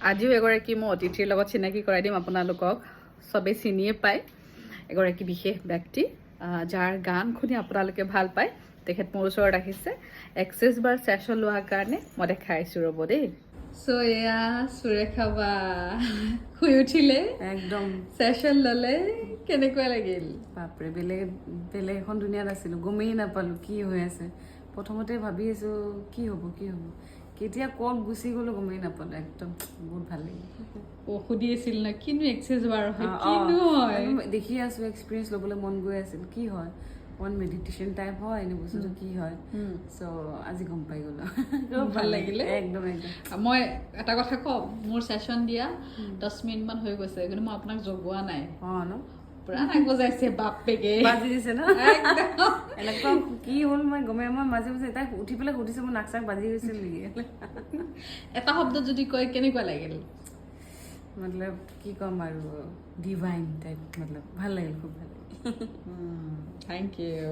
আজিও এগৰাকী মই অতিথিৰ লগত চিনাকি কৰাই দিম আপোনালোকক। চবেই চিনিয়ে পায়, এগৰাকী বিশেষ ব্যক্তি যাৰ গান শুনি আপোনালোকে ভাল পায়। তেখেত মোৰ ওচৰত আহিছে এক্সেছ বাৰ ছেশ্যন লোৱাৰ কাৰণে। মই দেখাই আছোঁ ৰ'ব দেই। চ' এয়া সুৰেখা বা শুই উঠিলে, একদম ছেশ্যন ল'লে, কেনেকুৱা লাগিল? বাপৰে, বেলেগ বেলেগ এখন দুনিয়াত আছিলোঁ, গমেই নাপালোঁ কি হৈ আছে। প্ৰথমতে ভাবি আছোঁ কি হ'ব, কেতিয়া ক'ত গুচি গ'লো গমেই নাপালোঁ। একদম বহুত ভাল লাগিল। সুধি আছিল ন কিনো এক্সেছ বাৰ হয়, কিনো হয়? দেখি আছোঁ, এক্সপিৰিয়েঞ্চ ল'বলৈ মন গৈ আছিল, কি হয়, অকণ মেডিটেশ্যন টাইপ হয় এনে বস্তুটো, কি হয়। চ' আজি গম পাই গ'লো। ভাল লাগিলে একদম। মই এটা কথা কওঁ, মোৰ ছেশ্যন দিয়া 10 মিনিটমান হৈ গৈছে, কিন্তু মই আপোনাক জগোৱা নাই। ন পুৰা নাক বজাইছে, বাপেকে বাজি দিছে ন। এনেকুৱা কি হ'ল মই গমে, মই মাজে মাজে তাই উঠি পেলাই সুধিছে মোৰ নাক চাক বাজি গৈছিল নেকি। এটা শব্দত যদি কয় কেনেকুৱা লাগিল? মতলব কি ক'ম আৰু, ডিভাইন টাইপ, মতলব ভাল লাগিল, খুব ভাল লাগিল। Thank U.